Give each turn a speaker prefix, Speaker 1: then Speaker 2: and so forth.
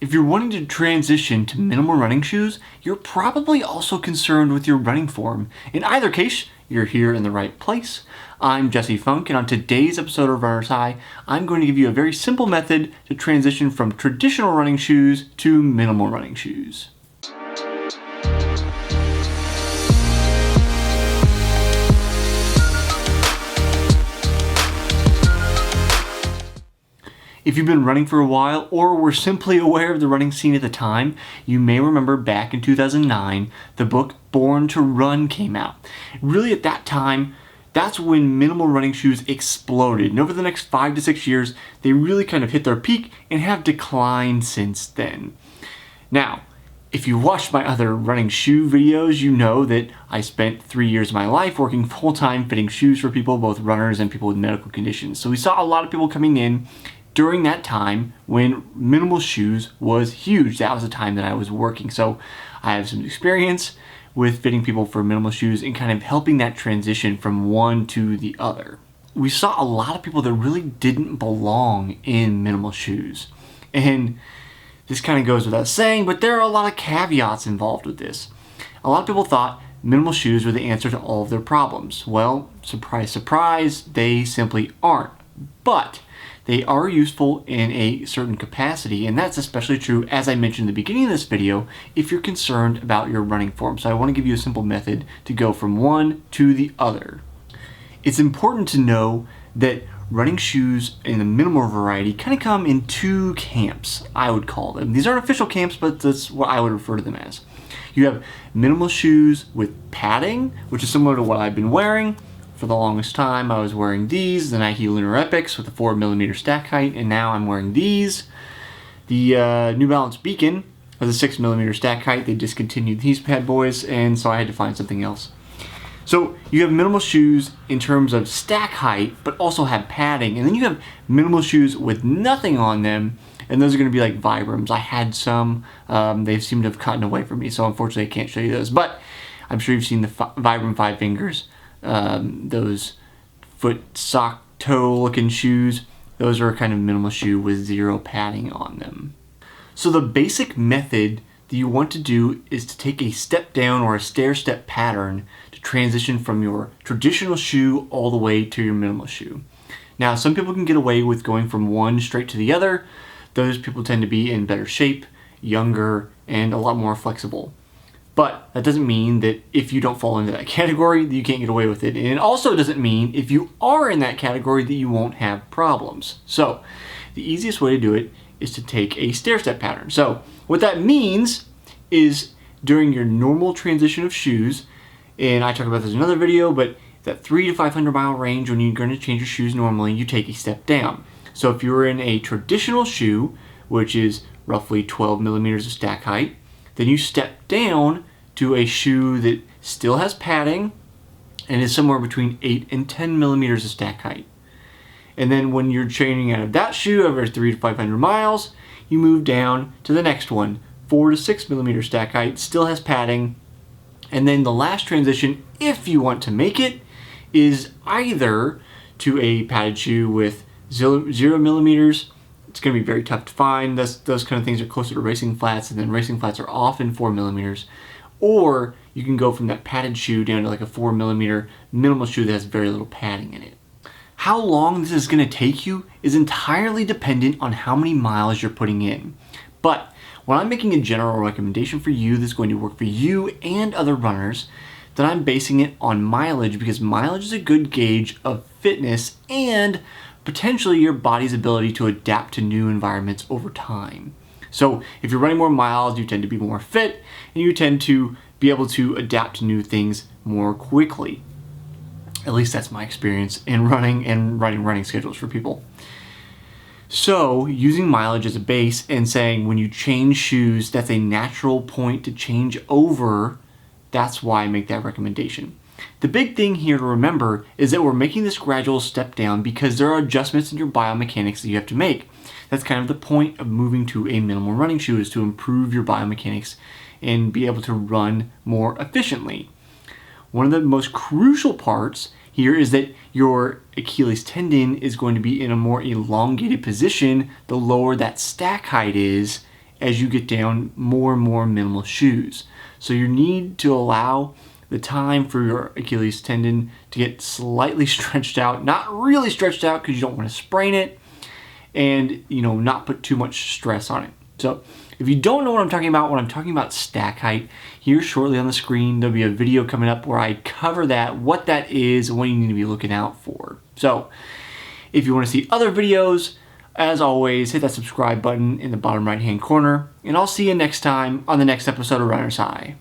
Speaker 1: If you're wanting to transition to minimal running shoes, you're probably also concerned with your running form. In either case, you're here in the right place. I'm Jesse Funk, and on today's episode of Runner's High, I'm going to give you a very simple method to transition from traditional running shoes to minimal running shoes. If you've been running for a while or were simply aware of the running scene at the time, you may remember back in 2009, the book Born to Run came out. Really at that time, that's when minimal running shoes exploded. And over the next 5 to 6 years, they really kind of hit their peak and have declined since then. Now, if you watched my other running shoe videos, you know that I spent 3 years of my life working full-time fitting shoes for people, both runners and people with medical conditions. So we saw a lot of people coming in during that time when minimal shoes was huge. That was the time that I was working. So I have some experience with fitting people for minimal shoes and kind of helping that transition from one to the other. We saw a lot of people that really didn't belong in minimal shoes. And this kind of goes without saying, but there are a lot of caveats involved with this. A lot of people thought minimal shoes were the answer to all of their problems. Well, surprise, surprise, they simply aren't. But they are useful in a certain capacity, and that's especially true, as I mentioned in the beginning of this video, if you're concerned about your running form. So I want to give you a simple method to go from one to the other. It's important to know that running shoes in the minimal variety kind of come in two camps, I would call them. These aren't official camps, but that's what I would refer to them as. You have minimal shoes with padding, which is similar to what I've been wearing. For the longest time, I was wearing these, the Nike Lunar Epics with a 4mm stack height, and now I'm wearing these. The New Balance Beacon has a 6mm stack height. They discontinued these bad boys, and so I had to find something else. So you have minimal shoes in terms of stack height, but also have padding, and then you have minimal shoes with nothing on them, and those are going to be like Vibrams. I had some. They seem to have gotten away from me, so unfortunately I can't show you those, but I'm sure you've seen the Vibram 5 Fingers. Those foot sock toe looking shoes, those are a kind of minimal shoe with zero padding on them. So the basic method that you want to do is to take a step down or a stair step pattern to transition from your traditional shoe all the way to your minimal shoe. Now some people can get away with going from one straight to the other. Those people tend to be in better shape, younger, and a lot more flexible. But that doesn't mean that if you don't fall into that category, that you can't get away with it. And it also doesn't mean if you are in that category that you won't have problems. So the easiest way to do it is to take a stair-step pattern. So what that means is during your normal transition of shoes, and I talk about this in another video, but that 300 to 500 mile range when you're going to change your shoes normally, you take a step down. So if you're in a traditional shoe, which is roughly 12mm of stack height, then you step down to a shoe that still has padding and is somewhere between 8 and 10mm of stack height. And then when you're changing out of that shoe over 300 to 500 miles, you move down to the next one, 4 to 6mm stack height, still has padding. And then the last transition, if you want to make it, is either to a padded shoe with 0mm. It's going to be very tough to find. Those kind of things are closer to racing flats, and then racing flats are often 4mm. Or you can go from that padded shoe down to like a 4mm minimal shoe that has very little padding in it. How long this is going to take you is entirely dependent on how many miles you're putting in. But when I'm making a general recommendation for you that's going to work for you and other runners, then I'm basing it on mileage, because mileage is a good gauge of fitness and potentially your body's ability to adapt to new environments over time. So if you're running more miles, you tend to be more fit, and you tend to be able to adapt to new things more quickly. At least that's my experience in running and writing running schedules for people. So using mileage as a base and saying when you change shoes, that's a natural point to change over, that's why I make that recommendation. The big thing here to remember is that we're making this gradual step down because there are adjustments in your biomechanics that you have to make. That's kind of the point of moving to a minimal running shoe, is to improve your biomechanics and be able to run more efficiently. One of the most crucial parts here is that your Achilles tendon is going to be in a more elongated position the lower that stack height is as you get down more and more minimal shoes. So you need to allow the time for your Achilles tendon to get slightly stretched out, not really stretched out because you don't want to sprain it, and not put too much stress on it. So if you don't know what I'm talking about when I'm talking about stack height, here shortly on the screen there'll be a video coming up where I cover that, what that is, and what you need to be looking out for. So if you want to see other videos, as always, hit that subscribe button in the bottom right hand corner, and I'll see you next time on the next episode of Runner's High.